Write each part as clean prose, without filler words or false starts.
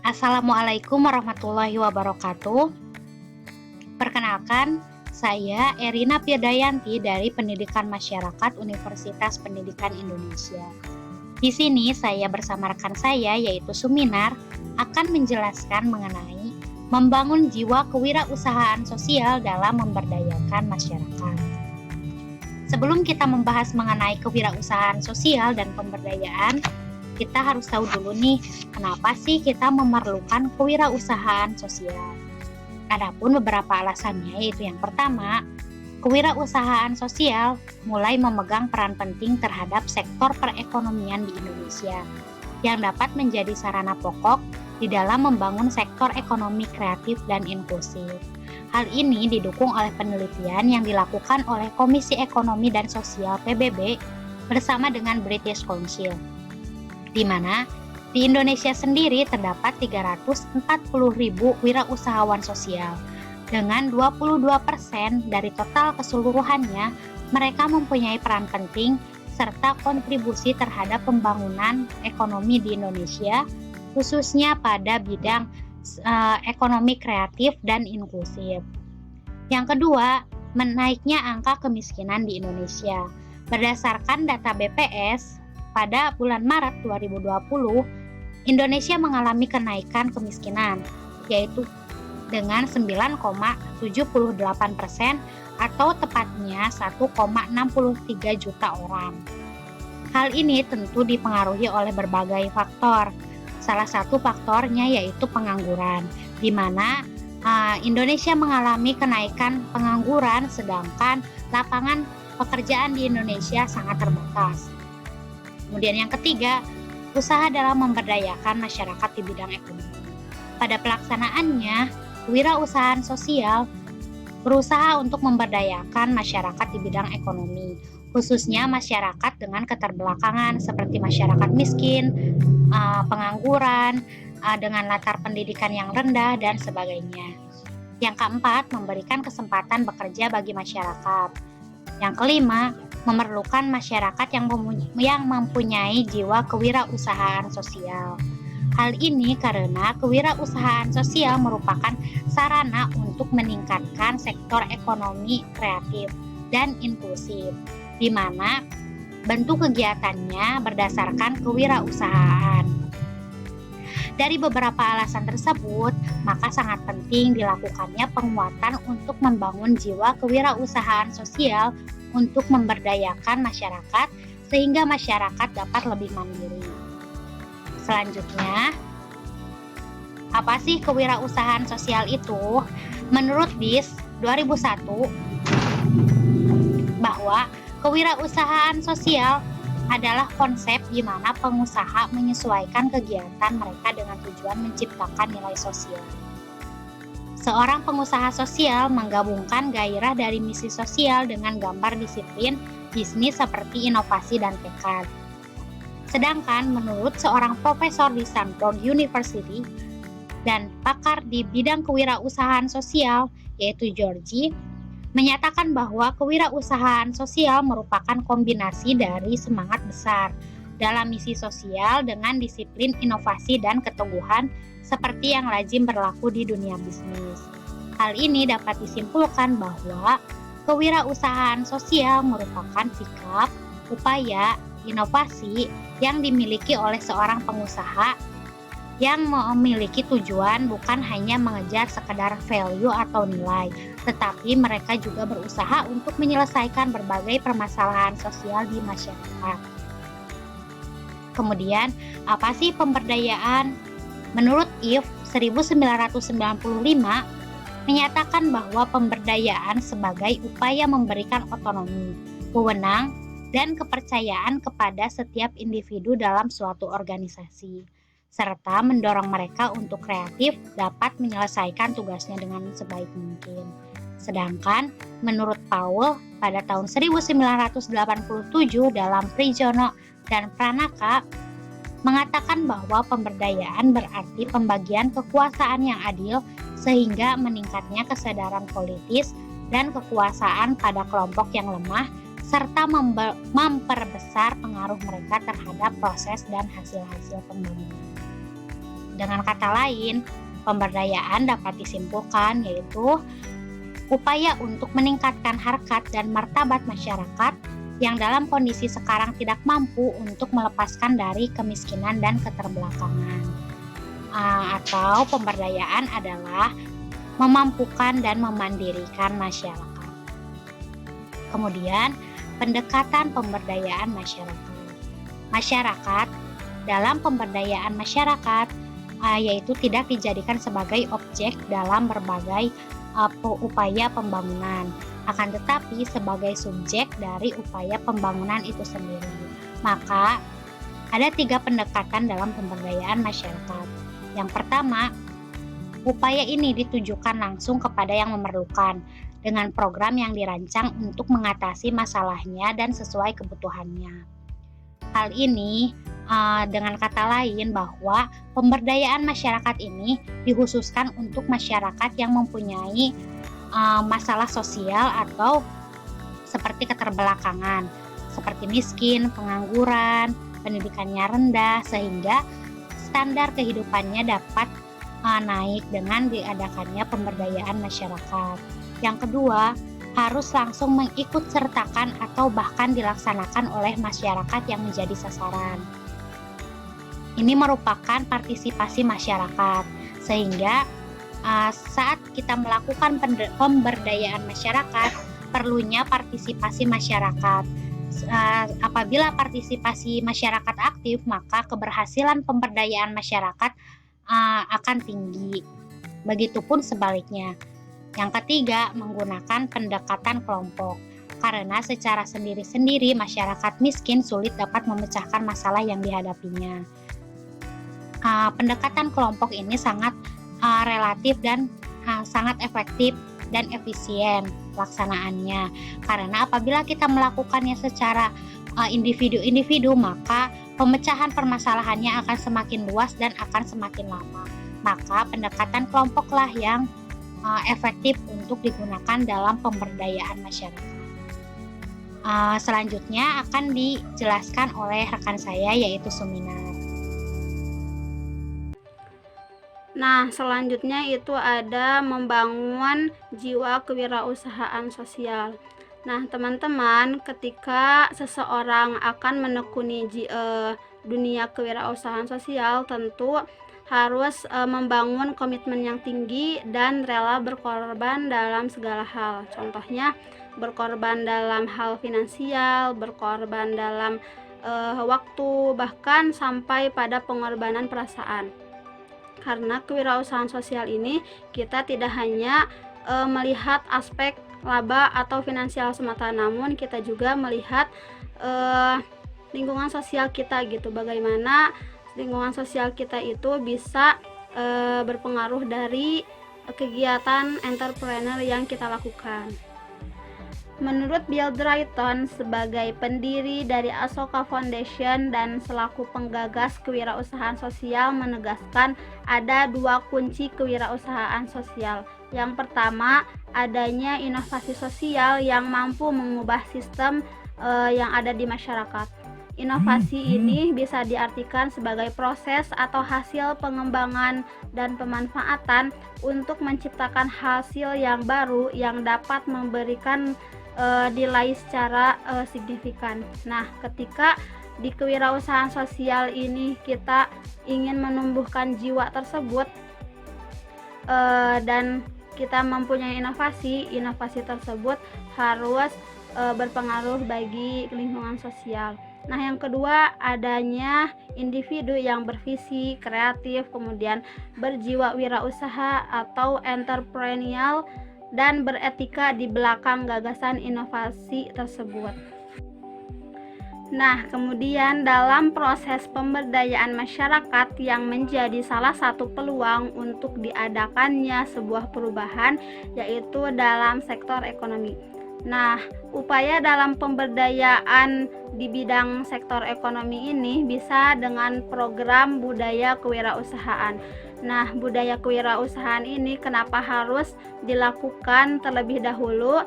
Assalamualaikum warahmatullahi wabarakatuh. Perkenalkan, saya Erina Firdayanti dari Pendidikan Masyarakat Universitas Pendidikan Indonesia. Di sini saya bersama rekan saya yaitu Suminar akan menjelaskan mengenai membangun jiwa kewirausahaan sosial dalam memberdayakan masyarakat. Sebelum kita membahas mengenai kewirausahaan sosial dan pemberdayaan, kita harus tahu dulu nih, kenapa sih kita memerlukan kewirausahaan sosial. Adapun beberapa alasannya yaitu yang pertama, kewirausahaan sosial mulai memegang peran penting terhadap sektor perekonomian di Indonesia yang dapat menjadi sarana pokok di dalam membangun sektor ekonomi kreatif dan inklusif. Hal ini didukung oleh penelitian yang dilakukan oleh Komisi Ekonomi dan Sosial PBB bersama dengan British Council, di mana di Indonesia sendiri terdapat 340.000 wirausahawan sosial. Dengan 22% dari total keseluruhannya, mereka mempunyai peran penting serta kontribusi terhadap pembangunan ekonomi di Indonesia, khususnya pada bidang ekonomi kreatif dan inklusif. Yang kedua, menaiknya angka kemiskinan di Indonesia. Berdasarkan data BPS, pada bulan Maret 2020, Indonesia mengalami kenaikan kemiskinan, yaitu dengan 9,78% atau tepatnya 1,63 juta orang. Hal ini tentu dipengaruhi oleh berbagai faktor. Salah satu faktornya yaitu pengangguran, di mana Indonesia mengalami kenaikan pengangguran, sedangkan lapangan pekerjaan di Indonesia sangat terbatas. Kemudian yang ketiga, usaha dalam memberdayakan masyarakat di bidang ekonomi. Pada pelaksanaannya, kewirausahaan sosial berusaha untuk memberdayakan masyarakat di bidang ekonomi, khususnya masyarakat dengan keterbelakangan seperti masyarakat miskin, pengangguran, dengan latar pendidikan yang rendah, dan sebagainya. Yang keempat, memberikan kesempatan bekerja bagi masyarakat. Yang kelima, memerlukan masyarakat yang mempunyai jiwa kewirausahaan sosial. Hal ini karena kewirausahaan sosial merupakan sarana untuk meningkatkan sektor ekonomi kreatif dan inklusif, di mana bentuk kegiatannya berdasarkan kewirausahaan. Dari beberapa alasan tersebut, maka sangat penting dilakukannya penguatan untuk membangun jiwa kewirausahaan sosial untuk memberdayakan masyarakat sehingga masyarakat dapat lebih mandiri. Selanjutnya, apa sih kewirausahaan sosial itu? Menurut BIS 2001, bahwa kewirausahaan sosial adalah konsep di mana pengusaha menyesuaikan kegiatan mereka dengan tujuan menciptakan nilai sosial. Seorang pengusaha sosial menggabungkan gairah dari misi sosial dengan gambar disiplin bisnis seperti inovasi dan tekad. Sedangkan menurut seorang profesor di Stanford University dan pakar di bidang kewirausahaan sosial yaitu Georgie, menyatakan bahwa kewirausahaan sosial merupakan kombinasi dari semangat besar dalam misi sosial dengan disiplin inovasi dan keteguhan seperti yang lazim berlaku di dunia bisnis. Hal ini dapat disimpulkan bahwa kewirausahaan sosial merupakan sikap, upaya, inovasi yang dimiliki oleh seorang pengusaha yang memiliki tujuan bukan hanya mengejar sekedar value atau nilai, tetapi mereka juga berusaha untuk menyelesaikan berbagai permasalahan sosial di masyarakat. Kemudian, apa sih pemberdayaan? Menurut IF 1995 menyatakan bahwa pemberdayaan sebagai upaya memberikan otonomi, wewenang, dan kepercayaan kepada setiap individu dalam suatu organisasi, serta mendorong mereka untuk kreatif dapat menyelesaikan tugasnya dengan sebaik mungkin. Sedangkan menurut Paul pada tahun 1987 dalam Prijono dan Pranaka mengatakan bahwa pemberdayaan berarti pembagian kekuasaan yang adil sehingga meningkatnya kesadaran politis dan kekuasaan pada kelompok yang lemah serta memperbesar pengaruh mereka terhadap proses dan hasil-hasil pembangunan. Dengan kata lain, pemberdayaan dapat disimpulkan yaitu upaya untuk meningkatkan harkat dan martabat masyarakat yang dalam kondisi sekarang tidak mampu untuk melepaskan dari kemiskinan dan keterbelakangan. Atau pemberdayaan adalah memampukan dan memandirikan masyarakat. Kemudian, pendekatan pemberdayaan masyarakat. Masyarakat dalam pemberdayaan masyarakat yaitu tidak dijadikan sebagai objek dalam berbagai upaya pembangunan, akan tetapi sebagai subjek dari upaya pembangunan itu sendiri. Maka ada 3 pendekatan dalam pemberdayaan masyarakat. Yang pertama, upaya ini ditujukan langsung kepada yang memerlukan dengan program yang dirancang untuk mengatasi masalahnya dan sesuai kebutuhannya. Hal ini dengan kata lain bahwa pemberdayaan masyarakat ini dikhususkan untuk masyarakat yang mempunyai masalah sosial atau seperti keterbelakangan, seperti miskin, pengangguran, pendidikannya rendah, sehingga standar kehidupannya dapat naik dengan diadakannya pemberdayaan masyarakat. Yang kedua, harus langsung mengikutsertakan atau bahkan dilaksanakan oleh masyarakat yang menjadi sasaran. Ini merupakan partisipasi masyarakat, sehingga saat kita melakukan pemberdayaan masyarakat, perlunya partisipasi masyarakat. Apabila partisipasi masyarakat aktif, maka keberhasilan pemberdayaan masyarakat akan tinggi. Begitupun sebaliknya. Yang ketiga, menggunakan pendekatan kelompok. Karena secara sendiri-sendiri masyarakat miskin sulit dapat memecahkan masalah yang dihadapinya. Pendekatan kelompok ini sangat relatif dan sangat efektif dan efisien pelaksanaannya. Karena apabila kita melakukannya secara individu-individu, maka pemecahan permasalahannya akan semakin luas dan akan semakin lama. Maka pendekatan kelompoklah yang efektif untuk digunakan dalam pemberdayaan masyarakat. Selanjutnya akan dijelaskan oleh rekan saya yaitu Suminar. Nah, selanjutnya itu ada membangun jiwa kewirausahaan sosial. Nah, teman-teman, ketika seseorang akan menekuni dunia kewirausahaan sosial, tentu harus membangun komitmen yang tinggi dan rela berkorban dalam segala hal. Contohnya, berkorban dalam hal finansial, berkorban dalam waktu, bahkan sampai pada pengorbanan perasaan. Karena kewirausahaan sosial ini kita tidak hanya melihat aspek laba atau finansial semata, namun kita juga melihat lingkungan sosial kita gitu. Bagaimana lingkungan sosial kita itu bisa berpengaruh dari kegiatan entrepreneur yang kita lakukan. Menurut Bill Drayton sebagai pendiri dari Asoka Foundation dan selaku penggagas kewirausahaan sosial menegaskan ada 2 kunci kewirausahaan sosial. Yang pertama, adanya inovasi sosial yang mampu mengubah sistem yang ada di masyarakat. Inovasi ini bisa diartikan sebagai proses atau hasil pengembangan dan pemanfaatan untuk menciptakan hasil yang baru yang dapat memberikan nilai secara signifikan. Nah, ketika di kewirausahaan sosial ini kita ingin menumbuhkan jiwa tersebut dan kita mempunyai inovasi tersebut harus berpengaruh bagi lingkungan sosial. Nah, yang kedua, adanya individu yang bervisi, kreatif, kemudian berjiwa wirausaha atau entrepreneurial dan beretika di belakang gagasan inovasi tersebut. Nah, kemudian dalam proses pemberdayaan masyarakat yang menjadi salah satu peluang untuk diadakannya sebuah perubahan yaitu dalam sektor ekonomi. Nah, upaya dalam pemberdayaan di bidang sektor ekonomi ini bisa dengan program budaya kewirausahaan. Nah, budaya kewirausahaan ini kenapa harus dilakukan terlebih dahulu?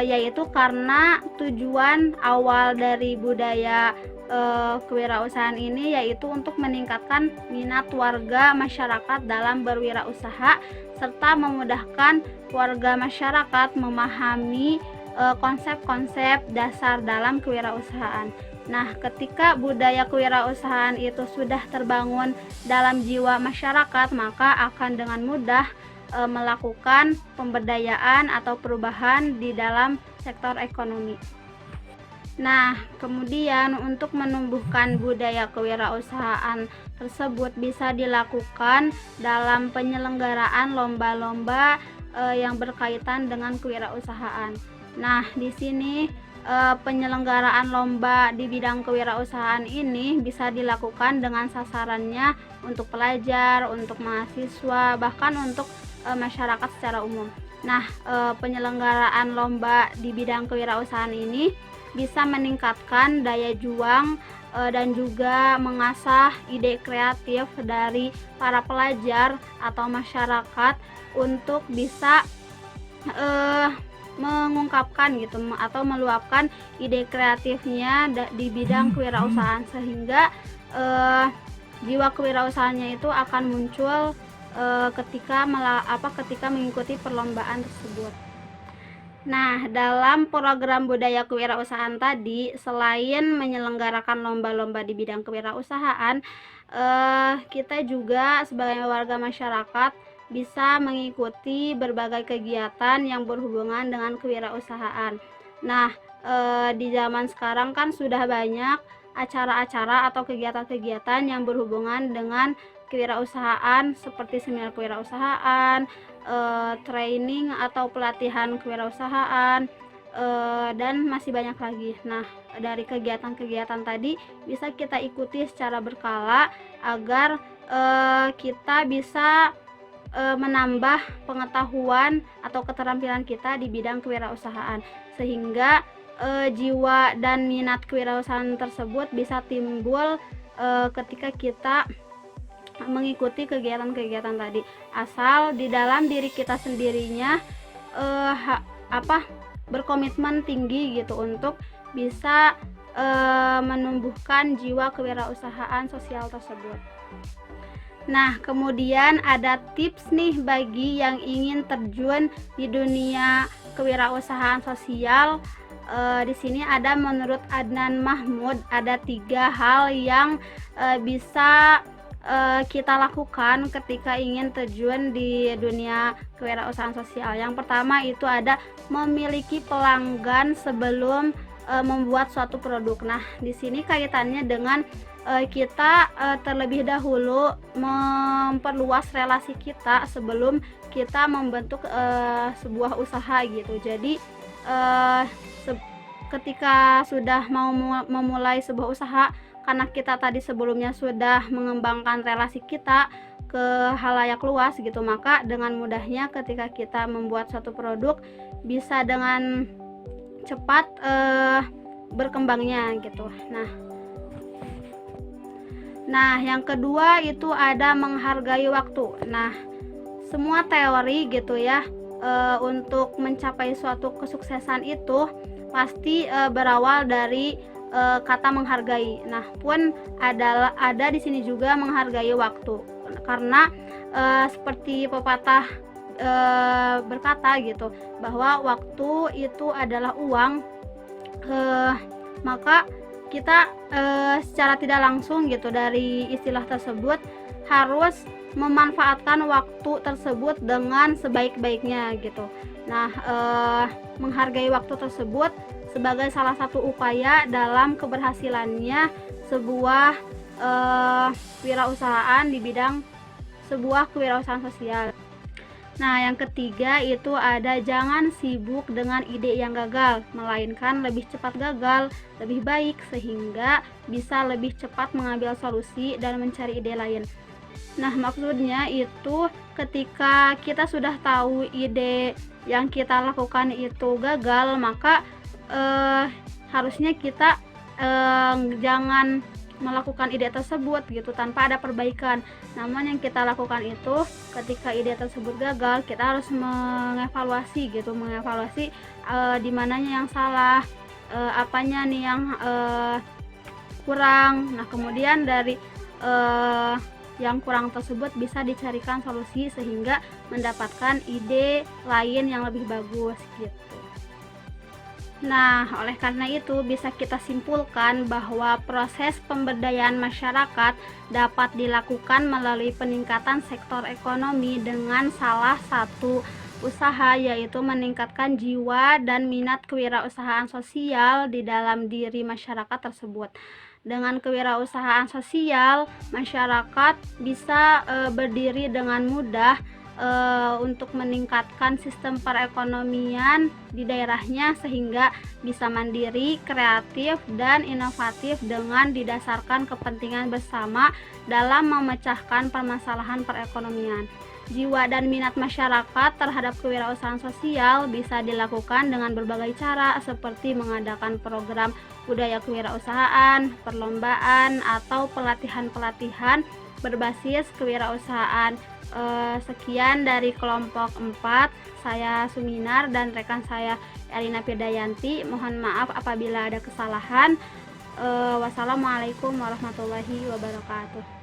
Yaitu karena tujuan awal dari budaya kewirausahaan ini, yaitu untuk meningkatkan minat warga masyarakat dalam berwirausaha serta memudahkan warga masyarakat memahami konsep-konsep dasar dalam kewirausahaan. Nah, ketika budaya kewirausahaan itu sudah terbangun dalam jiwa masyarakat, maka akan dengan mudah melakukan pemberdayaan atau perubahan di dalam sektor ekonomi. Nah, kemudian untuk menumbuhkan budaya kewirausahaan tersebut bisa dilakukan dalam penyelenggaraan lomba-lomba yang berkaitan dengan kewirausahaan. Nah, di sini penyelenggaraan lomba di bidang kewirausahaan ini bisa dilakukan dengan sasarannya untuk pelajar, untuk mahasiswa, bahkan untuk masyarakat secara umum. Nah, penyelenggaraan lomba di bidang kewirausahaan ini bisa meningkatkan daya juang dan juga mengasah ide kreatif dari para pelajar atau masyarakat untuk bisa mengungkapkan gitu atau meluapkan ide kreatifnya di bidang kewirausahaan, sehingga jiwa kewirausahaannya itu akan muncul ketika mengikuti perlombaan tersebut. Nah, dalam program budaya kewirausahaan tadi, selain menyelenggarakan lomba-lomba di bidang kewirausahaan, kita juga sebagai warga masyarakat bisa mengikuti berbagai kegiatan yang berhubungan dengan kewirausahaan. Nah, di zaman sekarang kan sudah banyak acara-acara atau kegiatan-kegiatan yang berhubungan dengan kewirausahaan seperti seminar kewirausahaan, training atau pelatihan kewirausahaan, dan masih banyak lagi. Nah, dari kegiatan-kegiatan tadi bisa kita ikuti secara berkala agar kita bisa menambah pengetahuan atau keterampilan kita di bidang kewirausahaan, sehingga jiwa dan minat kewirausahaan tersebut bisa timbul ketika kita mengikuti kegiatan-kegiatan tadi, asal di dalam diri kita sendirinya berkomitmen tinggi gitu untuk bisa menumbuhkan jiwa kewirausahaan sosial tersebut. Nah, kemudian ada tips nih bagi yang ingin terjun di dunia kewirausahaan sosial. Di sini ada, menurut Adnan Mahmud, ada 3 hal yang bisa kita lakukan ketika ingin terjun di dunia kewirausahaan sosial. Yang pertama itu ada memiliki pelanggan sebelum membuat suatu produk. Nah, di sini kaitannya dengan kita terlebih dahulu memperluas relasi kita sebelum kita membentuk sebuah usaha gitu. Jadi ketika sudah mau memulai sebuah usaha, karena kita tadi sebelumnya sudah mengembangkan relasi kita ke halayak luas gitu, maka dengan mudahnya ketika kita membuat suatu produk bisa dengan cepat berkembangnya gitu. Nah, yang kedua itu ada menghargai waktu. Nah, semua teori gitu ya, untuk mencapai suatu kesuksesan itu pasti berawal dari kata menghargai. Nah, pun ada di sini juga menghargai waktu, karena seperti pepatah berkata gitu, bahwa waktu itu adalah uang. Maka kita secara tidak langsung gitu dari istilah tersebut harus memanfaatkan waktu tersebut dengan sebaik-baiknya gitu. Nah, menghargai waktu tersebut sebagai salah satu upaya dalam keberhasilannya sebuah wirausahaan di bidang sebuah kewirausahaan sosial. Nah, yang ketiga itu ada jangan sibuk dengan ide yang gagal, melainkan lebih cepat gagal, lebih baik, sehingga bisa lebih cepat mengambil solusi dan mencari ide lain. Nah, maksudnya itu ketika kita sudah tahu ide yang kita lakukan itu gagal, maka harusnya kita jangan melakukan ide tersebut gitu tanpa ada perbaikan. Namun yang kita lakukan itu ketika ide tersebut gagal, kita harus mengevaluasi di mananya yang salah, apanya nih yang kurang. Nah, kemudian dari yang kurang tersebut bisa dicarikan solusi sehingga mendapatkan ide lain yang lebih bagus gitu. Nah, oleh karena itu bisa kita simpulkan bahwa proses pemberdayaan masyarakat dapat dilakukan melalui peningkatan sektor ekonomi dengan salah satu usaha, yaitu meningkatkan jiwa dan minat kewirausahaan sosial di dalam diri masyarakat tersebut. Dengan kewirausahaan sosial, masyarakat bisa berdiri dengan mudah untuk meningkatkan sistem perekonomian di daerahnya sehingga bisa mandiri, kreatif, dan inovatif dengan didasarkan kepentingan bersama dalam memecahkan permasalahan perekonomian. Jiwa dan minat masyarakat terhadap kewirausahaan sosial bisa dilakukan dengan berbagai cara seperti mengadakan program budaya kewirausahaan, perlombaan, atau pelatihan-pelatihan berbasis kewirausahaan. Sekian dari kelompok 4, saya Suminar dan rekan saya Erina Firdayanti. Mohon maaf apabila ada kesalahan. Wassalamualaikum warahmatullahi wabarakatuh.